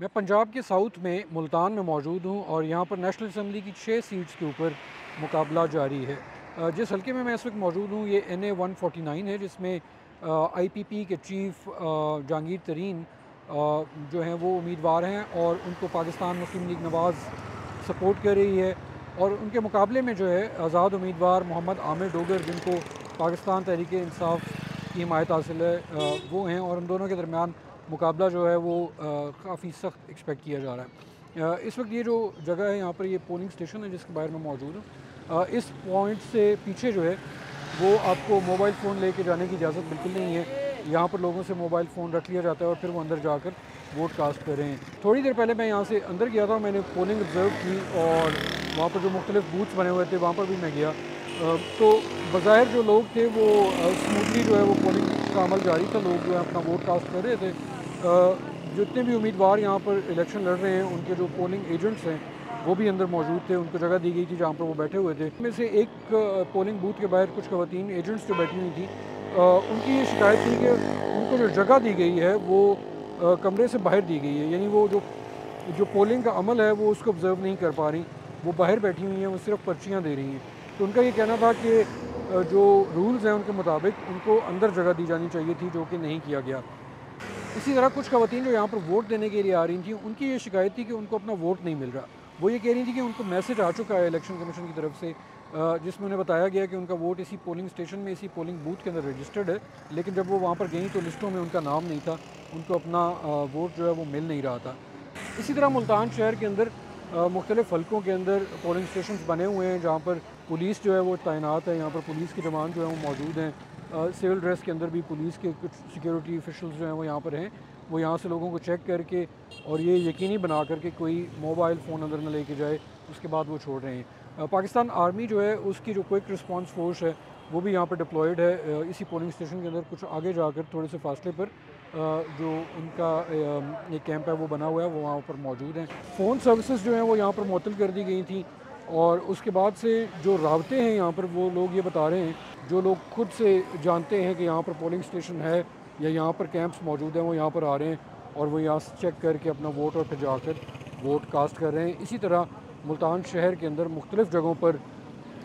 मैं पंजाब के साउथ में मुल्तान में मौजूद हूँ और यहाँ पर नेशनल असम्बली की 6 सीट्स के ऊपर मुकाबला जारी है। जिस हल्के में मैं इस वक्त मौजूद हूँ ये NA 149 है, जिसमें IPP के चीफ जहांगीर तरीन जो हैं वो उम्मीदवार हैं और उनको पाकिस्तान मुस्लिम लीग नवाज़ सपोर्ट कर रही है। और उनके मुकाबले में जो है आज़ाद उम्मीदवार मोहम्मद आमिर डोगर, जिनको पाकिस्तान तहरीक इंसाफ की हिमायत हासिल है, वो हैं। और उन दोनों के दरमियान मुकाबला जो है वो काफ़ी सख्त एक्सपेक्ट किया जा रहा है। इस वक्त ये जो जगह है यहाँ पर, ये पोलिंग स्टेशन है जिसके बाहर मैं मौजूद हूँ। इस पॉइंट से पीछे जो है वो आपको मोबाइल फ़ोन लेके जाने की इजाज़त बिल्कुल नहीं है। यहाँ पर लोगों से मोबाइल फ़ोन रख लिया जाता है और फिर वो अंदर जाकर वोट कास्ट कर रहे हैं। थोड़ी देर पहले मैं यहाँ से अंदर गया था, मैंने पोलिंग ऑब्ज़र्व की और वहाँ पर जो मुख्तलिफ बूथ्स बने हुए थे वहाँ पर भी मैं गया। तो बज़ाहिर जो लोग थे वो स्मूथली जो है वो पोलिंग का अमल जारी था, लोग जो है अपना वोट कास्ट कर रहे थे। जितने भी उम्मीदवार यहाँ पर इलेक्शन लड़ रहे हैं, उनके जो पोलिंग एजेंट्स हैं वो भी अंदर मौजूद थे, उनको जगह दी गई थी जहाँ पर वो बैठे हुए थे। में से एक पोलिंग बूथ के बाहर कुछ ख़वातीन एजेंट्स जो बैठी हुई थी, उनकी ये शिकायत थी कि उनको जो जगह दी गई है वो कमरे से बाहर दी गई है, यानी वो जो पोलिंग का अमल है वो उसको ऑब्ज़र्व नहीं कर पा रही, वो बाहर बैठी हुई हैं, वो सिर्फ पर्चियाँ दे रही हैं। तो उनका ये कहना था कि जो रूल्स हैं उनके मुताबिक उनको अंदर जगह दी जानी चाहिए थी, जो कि नहीं किया गया। इसी तरह कुछ ख़वातीन जो यहाँ पर वोट देने के लिए आ रही थी, उनकी ये शिकायत थी कि उनको अपना वोट नहीं मिल रहा। वो ये कह रही थी कि उनको मैसेज आ चुका है इलेक्शन कमीशन की तरफ से, जिसमें उन्हें बताया गया कि उनका वोट इसी पोलिंग स्टेशन में, इसी पोलिंग बूथ के अंदर रजिस्टर्ड है, लेकिन जब वो वहाँ पर गई तो लिस्टों में उनका नाम नहीं था, उनको अपना वोट जो है वो मिल नहीं रहा था। इसी तरह मुल्तान शहर के अंदर मुख्तलिफ हल्कों के अंदर पोलिंग स्टेशन बने हुए हैं जहाँ पर पुलिस जो है वो तैनात है। यहाँ पर पुलिस के जवान जो है वो मौजूद हैं। सिविल ड्रेस के अंदर भी पुलिस के कुछ सिक्योरिटी ऑफिशल्स जो हैं वो यहाँ पर हैं। वो यहाँ से लोगों को चेक करके और ये यकीनी बना करके कोई मोबाइल फ़ोन अंदर न लेके जाए, उसके बाद वो छोड़ रहे हैं। पाकिस्तान आर्मी जो है उसकी जो क्विक रिस्पांस फोर्स है वो भी यहाँ पर डिप्लॉयड है। इसी पोलिंग स्टेशन के अंदर कुछ आगे जाकर थोड़े से फासले पर जो उनका एक कैंप है वो बना हुआ है, वो वहाँ पर मौजूद हैं। फ़ोन सर्विसेज जो हैं वो यहाँ पर मुअत्तल कर दी गई थी और उसके बाद से जो राबते हैं यहाँ पर, वो लोग ये बता रहे हैं, जो लोग खुद से जानते हैं कि यहाँ पर पोलिंग स्टेशन है या यहाँ पर कैंप्स मौजूद हैं, वो यहाँ पर आ रहे हैं और वो यहाँ से चेक करके अपना वोट और फिर जाकर वोट कास्ट कर रहे हैं। इसी तरह मुल्तान शहर के अंदर मुख्तलिफ़ जगहों पर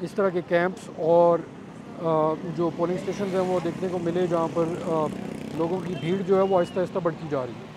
इस तरह के कैंप्स और जो पोलिंग स्टेशन हैं वो देखने को मिले, जहाँ पर लोगों की भीड़ जो है वो आहिस्ता आहिस्ता बढ़ती जा रही है।